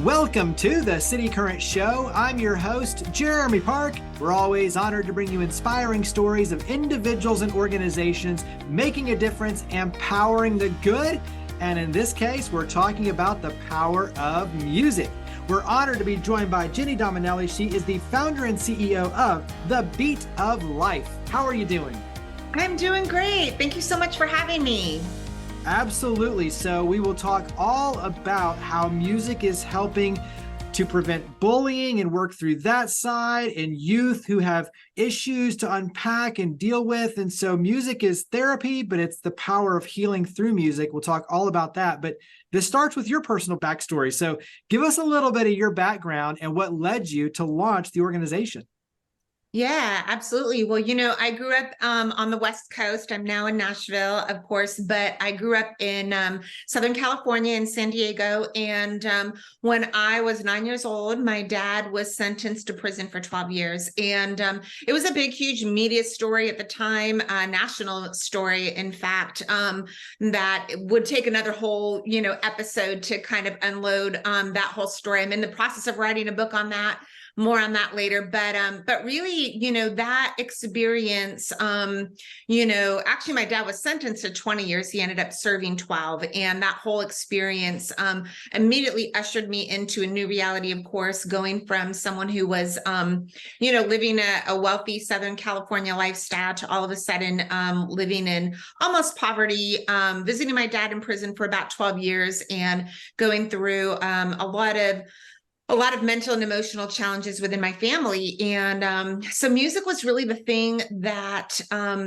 Welcome to the City Current Show. I'm your host, Jeremy Park. We're always honored to bring you inspiring stories of individuals and organizations making a difference, empowering the good. And in this case, we're talking about the power of music. We're honored to be joined by Jeni Dominelli. She is the founder and CEO of The Beat of Life. How are you doing? I'm doing great. Thank you so much for having me. Absolutely. So we will talk all about how music is helping to prevent bullying and work through that side, and youth who have issues to unpack and deal with. And so music is therapy, but it's the power of healing through music. We'll talk all about that. But this starts with your personal backstory. So give us a little bit of your background and what led you to launch the organization. Yeah, absolutely. Well, I grew up on the West Coast. I'm now in Nashville, of course, but I grew up in Southern California in San Diego. And when I was 9 years old, my dad was sentenced to prison for 12 years. And it was a big, huge media story at the time, national story, in fact, that would take another whole, episode to kind of unload that whole story. I'm in the process of writing a book on that. More on that later, but really, that experience, actually my dad was sentenced to 20 years. He ended up serving 12. And that whole experience immediately ushered me into a new reality, of course, going from someone who was, living a wealthy Southern California lifestyle to all of a sudden living in almost poverty, visiting my dad in prison for about 12 years and going through a lot of mental and emotional challenges within my family. And so music was really the thing that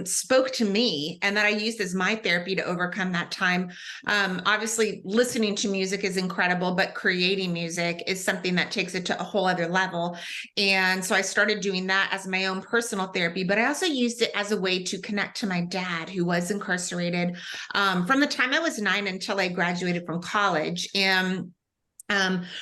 spoke to me and that I used as my therapy to overcome that time. Obviously, listening to music is incredible, but creating music is something that takes it to a whole other level. And so I started doing that as my own personal therapy, but I also used it as a way to connect to my dad, who was incarcerated from the time I was 9 until I graduated from college. And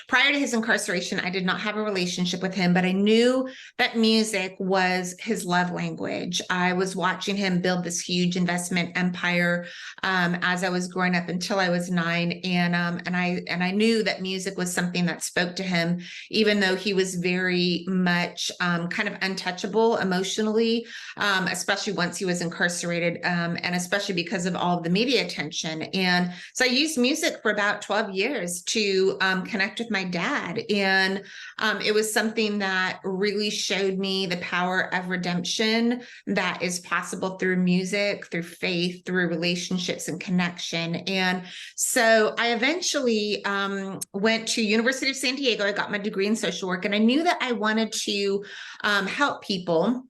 prior to his incarceration, I did not have a relationship with him, but I knew that music was his love language. I was watching him build this huge investment empire as I was growing up until I was 9, and I knew that music was something that spoke to him, even though he was very much kind of untouchable emotionally, especially once he was incarcerated, and especially because of all of the media attention. And so I used music for about 12 years to connect with my dad. And it was something that really showed me the power of redemption that is possible through music, through faith, through relationships and connection. And so I eventually went to University of San Diego. I got my degree in social work, and I knew that I wanted to help people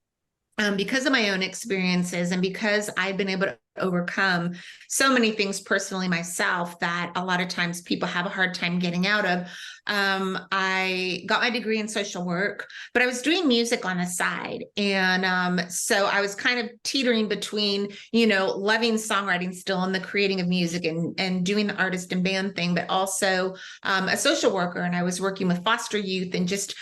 because of my own experiences and because I've been able to overcome so many things personally myself that a lot of times people have a hard time getting out of. I got my degree in social work, but I was doing music on the side. And so I was kind of teetering between, loving songwriting still and the creating of music and doing the artist and band thing, but also a social worker. And I was working with foster youth and just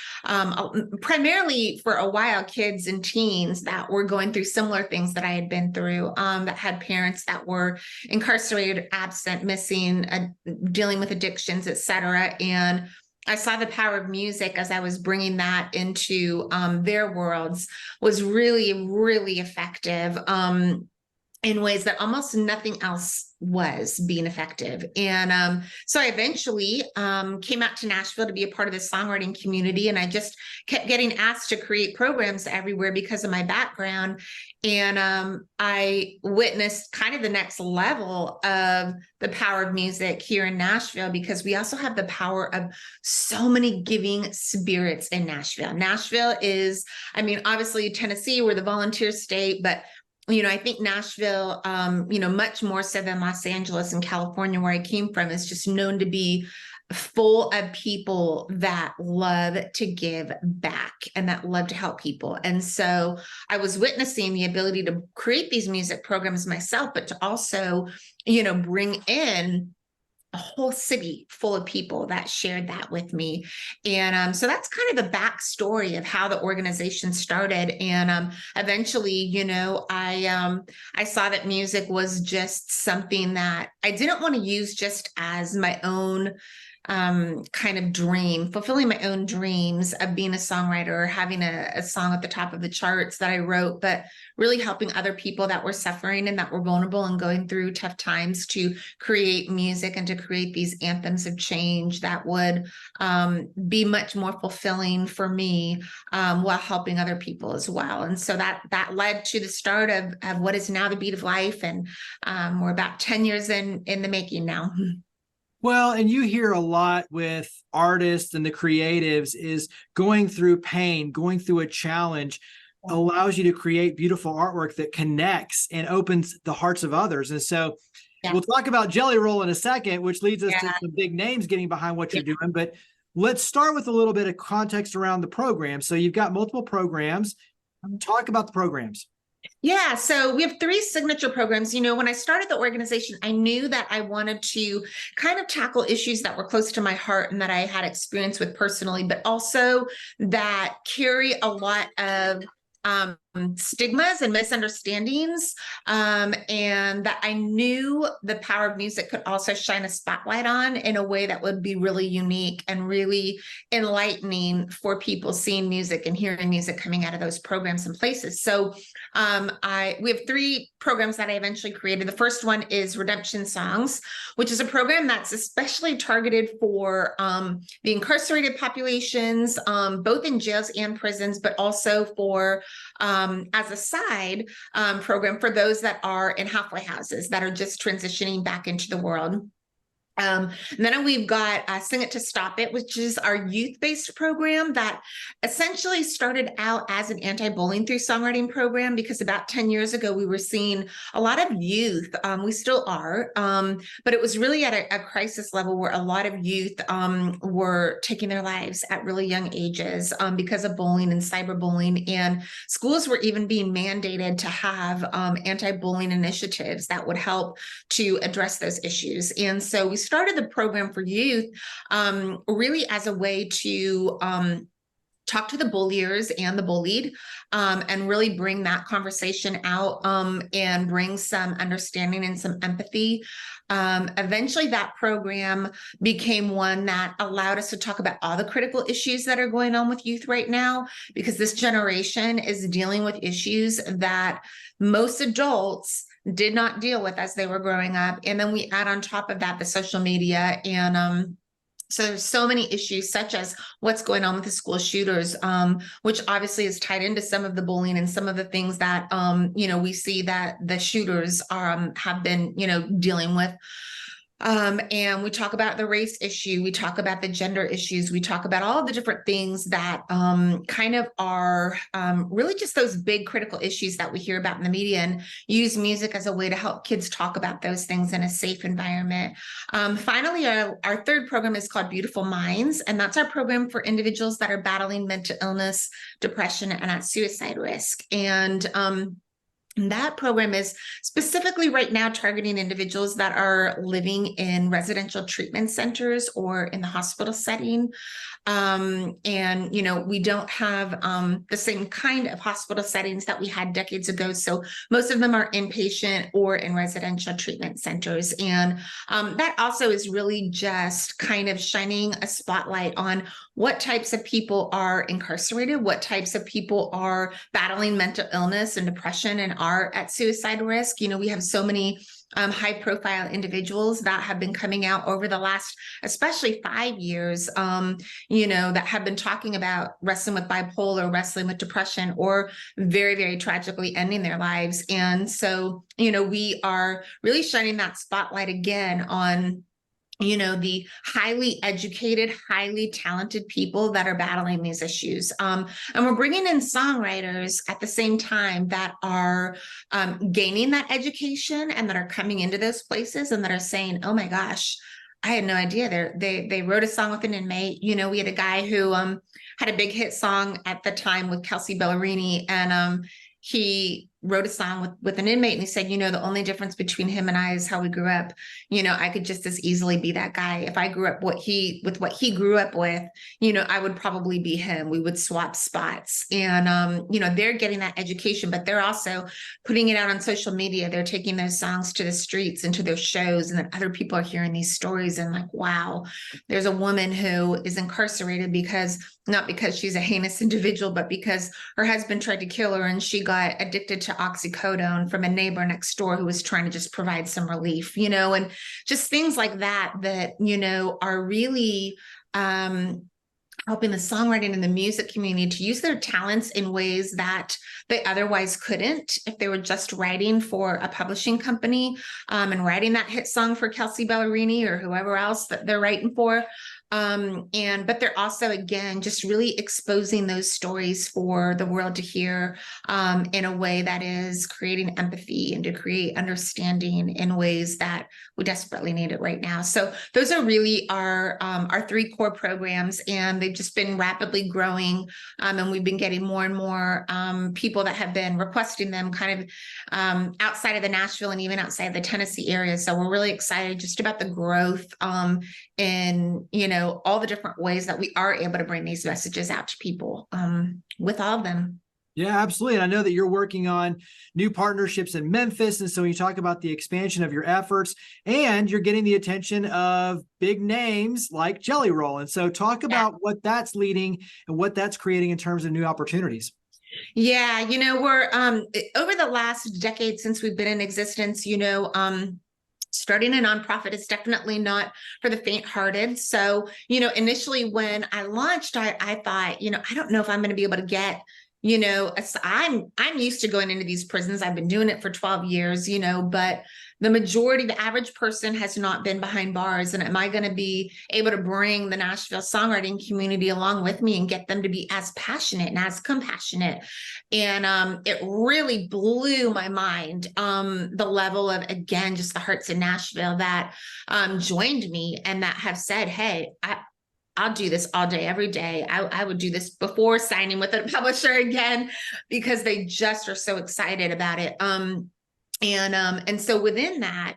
primarily for a while, kids and teens that were going through similar things that I had been through, that had parents that were incarcerated, absent, missing, dealing with addictions, etc. And I saw the power of music as I was bringing that into their worlds was really, really effective in ways that almost nothing else was being effective. And so I eventually came out to Nashville to be a part of the songwriting community. And I just kept getting asked to create programs everywhere because of my background. And I witnessed kind of the next level of the power of music here in Nashville, because we also have the power of so many giving spirits in Nashville. Nashville is, obviously Tennessee, we're the volunteer state, but I think Nashville, much more so than Los Angeles and California, where I came from, is just known to be full of people that love to give back and that love to help people. And so I was witnessing the ability to create these music programs myself, but to also, bring in a whole city full of people that shared that with me. And so that's kind of the backstory of how the organization started. And eventually, I saw that music was just something that I didn't want to use just as my own kind of dream, fulfilling my own dreams of being a songwriter, having a song at the top of the charts that I wrote, but really helping other people that were suffering and that were vulnerable and going through tough times to create music and to create these anthems of change that would be much more fulfilling for me, while helping other people as well. And so that led to the start of what is now the Beat of Life. And we're about 10 years in the making now. Well, and you hear a lot with artists and the creatives is going through pain, going through a challenge allows you to create beautiful artwork that connects and opens the hearts of others. And so we'll talk about Jellyroll in a second, which leads us to some big names getting behind what you're doing. But let's start with a little bit of context around the program. So you've got multiple programs. Talk about the programs. Yeah, so we have 3 signature programs. You know, when I started the organization, I knew that I wanted to kind of tackle issues that were close to my heart and that I had experience with personally, but also that carry a lot of stigmas and misunderstandings, and that I knew the power of music could also shine a spotlight on in a way that would be really unique and really enlightening for people seeing music and hearing music coming out of those programs and places. So we have 3 programs that I eventually created. The first one is Redemption Songs, which is a program that's especially targeted for the incarcerated populations, both in jails and prisons, but also for as a side program for those that are in halfway houses that are just transitioning back into the world. Then we've got Sing It to Stop It, which is our youth-based program that essentially started out as an anti-bullying through songwriting program, because about 10 years ago, we were seeing a lot of youth, we still are, but it was really at a crisis level where a lot of youth were taking their lives at really young ages because of bullying and cyberbullying, and schools were even being mandated to have anti-bullying initiatives that would help to address those issues. And so we started the program for youth really as a way to talk to the bulliers and the bullied, and really bring that conversation out, and bring some understanding and some empathy. Eventually that program became one that allowed us to talk about all the critical issues that are going on with youth right now, because this generation is dealing with issues that most adults did not deal with as they were growing up. And then we add on top of that the social media, and so there's so many issues, such as what's going on with the school shooters, which obviously is tied into some of the bullying and some of the things that we see that the shooters have been dealing with. And we talk about the race issue, we talk about the gender issues, we talk about all of the different things that kind of are really just those big critical issues that we hear about in the media, and use music as a way to help kids talk about those things in a safe environment. Finally, our third program is called Beautiful Minds, and that's our program for individuals that are battling mental illness, depression, and at suicide risk. And that program is specifically right now targeting individuals that are living in residential treatment centers or in the hospital setting. And, we don't have the same kind of hospital settings that we had decades ago. So most of them are inpatient or in residential treatment centers. And that also is really just kind of shining a spotlight on what types of people are incarcerated, what types of people are battling mental illness and depression and are at suicide risk. We have so many high profile individuals that have been coming out over the last, especially 5 years, that have been talking about wrestling with bipolar, wrestling with depression, or very, very tragically ending their lives. And so, we are really shining that spotlight again on the highly educated, highly talented people that are battling these issues. And we're bringing in songwriters at the same time that are gaining that education and that are coming into those places and that are saying, oh my gosh, I had no idea. They wrote a song with an inmate. We had a guy who had a big hit song at the time with Kelsey Ballerini, and he wrote a song with an inmate, and he said, the only difference between him and I is how we grew up. I could just as easily be that guy. If I grew up with what he grew up with, I would probably be him. We would swap spots. And they're getting that education, but they're also putting it out on social media. They're taking those songs to the streets and to their shows, and then other people are hearing these stories and like, wow, there's a woman who is incarcerated not because she's a heinous individual, but because her husband tried to kill her and she got addicted to oxycodone from a neighbor next door who was trying to just provide some relief, and just things like that, are really helping the songwriting and the music community to use their talents in ways that they otherwise couldn't if they were just writing for a publishing company, and writing that hit song for Kelsey Ballerini or whoever else that they're writing for. But they're also, again, just really exposing those stories for the world to hear, in a way that is creating empathy and to create understanding in ways that we desperately need it right now. So those are really our 3 core programs, and they've just been rapidly growing. And we've been getting more and more people that have been requesting them kind of outside of the Nashville and even outside the Tennessee area. So we're really excited just about the growth in, all the different ways that we are able to bring these messages out to people, with all of them. Yeah, absolutely. And I know that you're working on new partnerships in Memphis. And so when you talk about the expansion of your efforts, and you're getting the attention of big names like Jellyroll. And so talk about what that's leading and what that's creating in terms of new opportunities. Yeah, we're over the last decade since we've been in existence, starting a nonprofit is definitely not for the faint-hearted. So, initially when I launched, I thought, I don't know if I'm going to be able to get, I'm used to going into these prisons. I've been doing it for 12 years, but the average person has not been behind bars. And am I going to be able to bring the Nashville songwriting community along with me and get them to be as passionate and as compassionate? And it really blew my mind, the level of, again, just the hearts in Nashville that joined me and that have said, hey, I'll do this all day, every day. I would do this before signing with a publisher again, because they just are so excited about it. And so within that,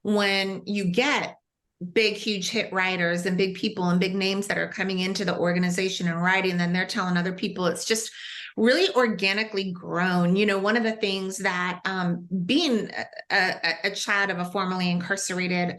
when you get big, huge hit writers and big people and big names that are coming into the organization and writing, then they're telling other people, it's just really organically grown. One of the things that, being a child of a formerly incarcerated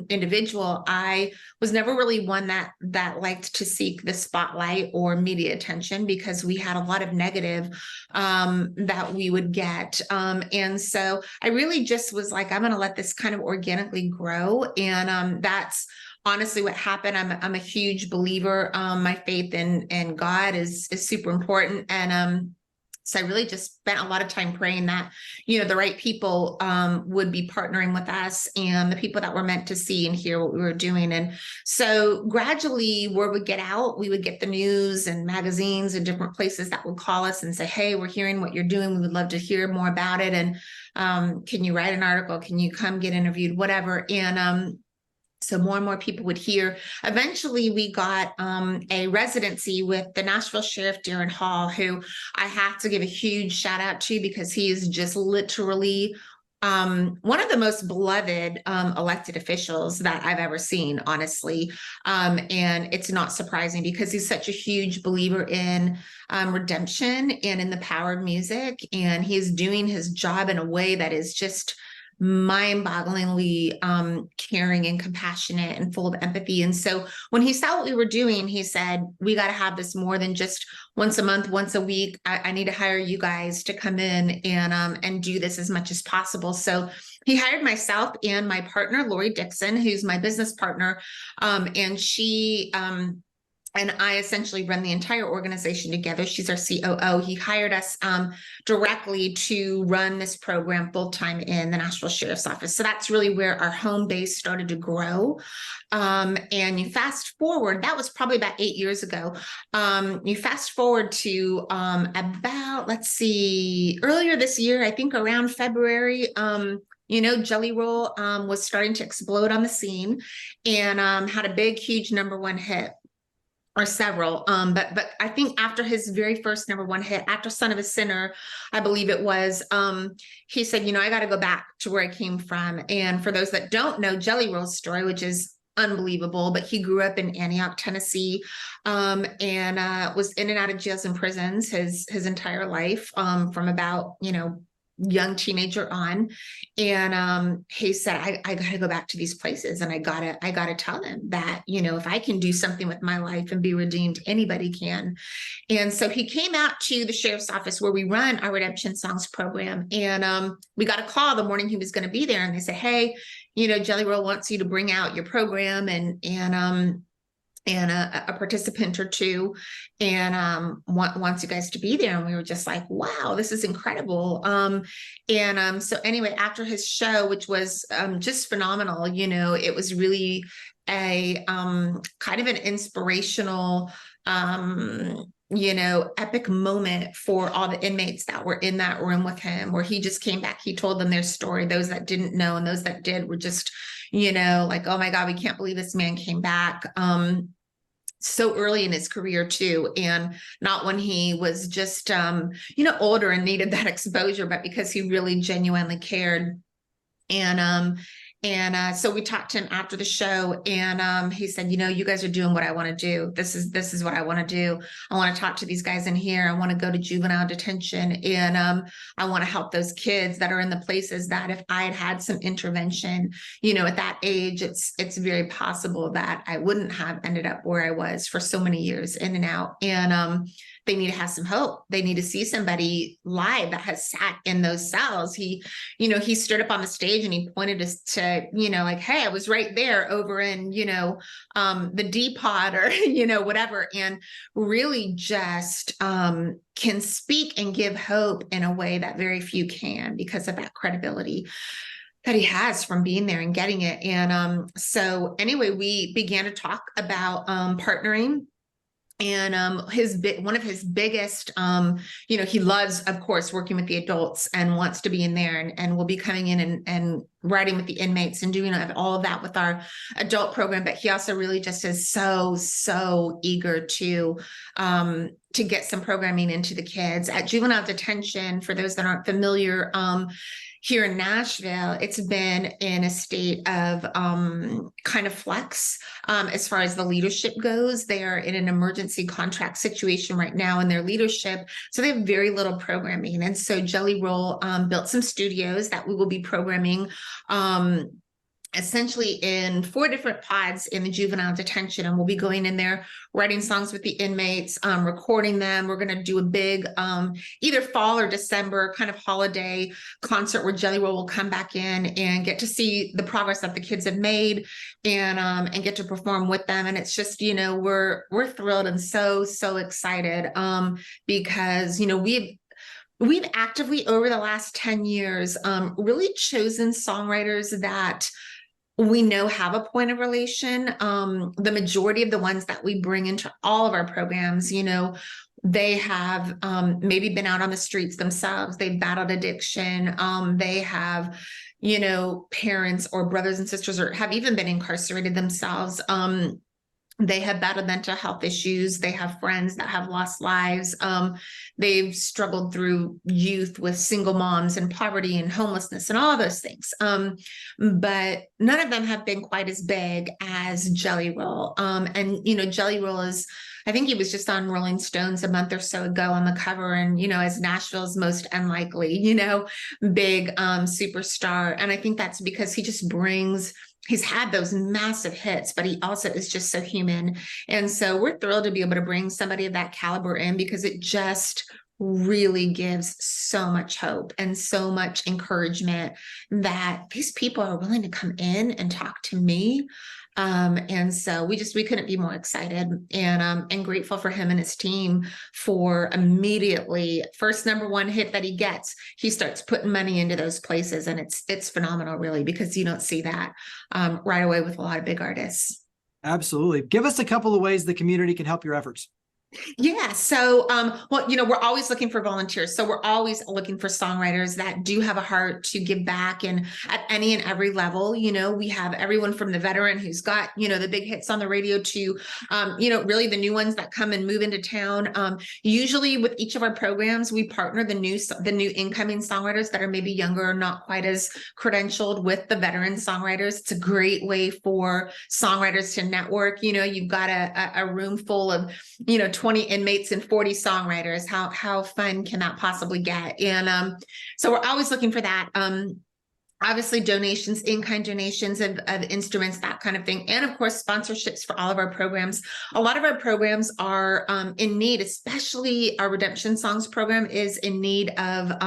individual, I was never really one that liked to seek the spotlight or media attention, because we had a lot of negative that we would get. And so I really just was like, I'm going to let this kind of organically grow. And that's honestly what happened. I'm a huge believer. My faith in God is super important. And so I really just spent a lot of time praying that, the right people would be partnering with us, and the people that were meant to see and hear what we were doing. And so gradually, word would get out. We would get the news and magazines and different places that would call us and say, hey, we're hearing what you're doing. We would love to hear more about it. And can you write an article? Can you come get interviewed? Whatever. And so more and more people would hear. Eventually, we got a residency with the Nashville Sheriff Daron Hall, who I have to give a huge shout out to, because he is just literally one of the most beloved elected officials that I've ever seen, honestly. And it's not surprising, because he's such a huge believer in redemption and in the power of music. And he's doing his job in a way that is just mind-bogglingly caring and compassionate and full of empathy. And so when he saw what we were doing, he said, we got to have this more than just once a month, once a week. I need to hire you guys to come in and do this as much as possible. So he hired myself and my partner, Lori Dixon, who's my business partner. And she and I essentially run the entire organization together. She's our COO. He hired us directly to run this program full-time in the Nashville Sheriff's Office. So that's really where our home base started to grow. And you fast forward, that was probably about 8 years ago. You fast forward to about, let's see, earlier this year, I think around February, Jellyroll was starting to explode on the scene and had a big, huge #1 hit. or several. But I think after his very first number one hit, after Son of a Sinner, I believe it was, he said, you know, I got to go back to where I came from. And for those that don't know Jellyroll's story, which is unbelievable, but he grew up in Antioch, Tennessee, and was in and out of jails and prisons his entire life, from about, you know, young teenager on. And he said, I gotta go back to these places, and I gotta tell them that, you know, if I can do something with my life and be redeemed, anybody can. And so he came out to the sheriff's office where we run our Redemption Songs program. And we got a call the morning he was going to be there, and they said, hey, you know, Jellyroll wants you to bring out your program and a participant or two, and wants you guys to be there. And we were just like, wow, this is incredible. So anyway, after his show, which was just phenomenal, you know, it was really a kind of an inspirational, you know, epic moment for all the inmates that were in that room with him, where he just came back. He told them their story. Those that didn't know and those that did were just, you know, like, oh my God, we can't believe this man came back. So early in his career too, and not when he was just, you know, older and needed that exposure, but because he really genuinely cared. So we talked to him after the show, and he said, you know, you guys are doing what I want to do. This is what I want to do. I want to talk to these guys in here. I want to go to juvenile detention, and I want to help those kids that are in the places that if I had had some intervention, you know, at that age, it's very possible that I wouldn't have ended up where I was for so many years in and out. And they need to have some hope. They need to see somebody live that has sat in those cells. He, you know, he stood up on the stage and he pointed us to, you know, like, hey, I was right there over in, you know, the D pod or, you know, whatever. And really just can speak and give hope in a way that very few can, because of that credibility that he has from being there and getting it. And so anyway, we began to talk about partnering. And one of his biggest, you know, he loves, of course, working with the adults and wants to be in there, and will be coming in and writing with the inmates and doing all of that with our adult program. But he also really just is so eager to get some programming into the kids at juvenile detention. For those that aren't familiar, here in Nashville, it's been in a state of kind of flux as far as the leadership goes. They are in an emergency contract situation right now in their leadership, so they have very little programming. And so Jellyroll built some studios that we will be programming essentially in 4 different pods in the juvenile detention, and we'll be going in there, writing songs with the inmates, recording them. We're going to do a big either fall or December kind of holiday concert where Jellyroll will come back in and get to see the progress that the kids have made, and get to perform with them. And it's just, you know, we're thrilled and so excited because, you know, we've actively over the last 10 years really chosen songwriters that we know have a point of relation. The majority of the ones that we bring into all of our programs, you know, they have maybe been out on the streets themselves. They've battled addiction. They have, you know, parents or brothers and sisters, or have even been incarcerated themselves. They have battled mental health issues. They have friends that have lost lives. They've struggled through youth with single moms and poverty and homelessness and all of those things. But none of them have been quite as big as Jellyroll. And, you know, Jellyroll is, I think he was just on Rolling Stones a month or so ago on the cover, and, you know, as Nashville's most unlikely, you know, big superstar. And I think that's because he just brings, he's had those massive hits, but he also is just so human. And so we're thrilled to be able to bring somebody of that caliber in, because it just really gives so much hope and so much encouragement that these people are willing to come in and talk to me. And so we couldn't be more excited and grateful for him and his team for immediately first number one hit that he gets, he starts putting money into those places. And it's phenomenal, really, because you don't see that right away with a lot of big artists. Absolutely. Give us a couple of ways the community can help your efforts. Yeah. So, well, we're always looking for volunteers. So we're always looking for songwriters that do have a heart to give back, and at any and every level. We have everyone from the veteran who's got, the big hits on the radio to, really the new ones that come and move into town. Usually with each of our programs, we partner the new incoming songwriters that are maybe younger or not quite as credentialed with the veteran songwriters. It's a great way for songwriters to network. You've got a room full of, 20 inmates and 40 songwriters. How fun can that possibly get? And so we're always looking for that. Obviously donations, in-kind donations of instruments, that kind of thing. And of course, sponsorships for all of our programs. A lot of our programs are in need, especially our Redemption Songs program is in need of,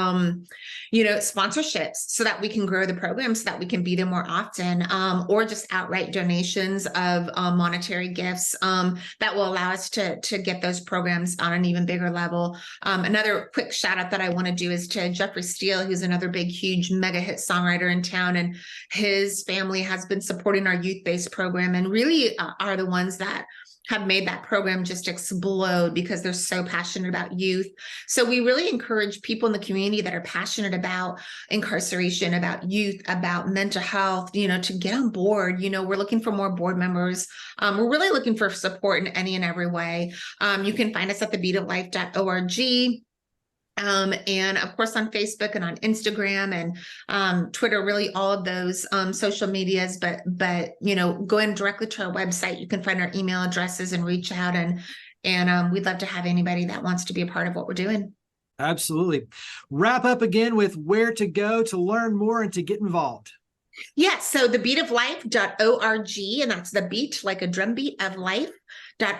sponsorships so that we can grow the program, so that we can be there more often, or just outright donations of monetary gifts that will allow us to get those programs on an even bigger level. Another quick shout out that I want to do is to Jeffrey Steele, who's another big, huge mega hit songwriter in town, and his family has been supporting our youth-based program and really are the ones that have made that program just explode because they're so passionate about youth. So we really encourage people in the community that are passionate about incarceration, about youth, about mental health, to get on board. We're looking for more board members. We're really looking for support in any and every way. You can find us at thebeatoflife.org. And of course on Facebook and on Instagram and Twitter, really all of those social medias, but go in directly to our website. You can find our email addresses and reach out, and we'd love to have anybody that wants to be a part of what we're doing. Absolutely. Wrap up again with where to go to learn more and to get involved. Yes. So thebeatoflife.org, and that's the beat, like a drum beat of life.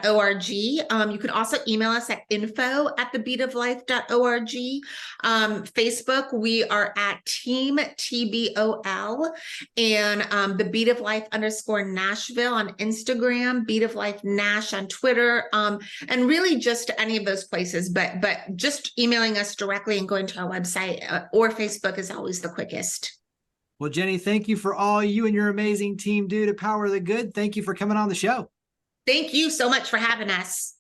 .org. You can also email us at info@thebeatoflife.org. Facebook, we are at Team TBOL, and the Beat of Life _Nashville on Instagram, Beat of Life Nash on Twitter, and really just any of those places. But just emailing us directly and going to our website or Facebook is always the quickest. Well, Jenny, thank you for all you and your amazing team do to power the good. Thank you for coming on the show. Thank you so much for having us.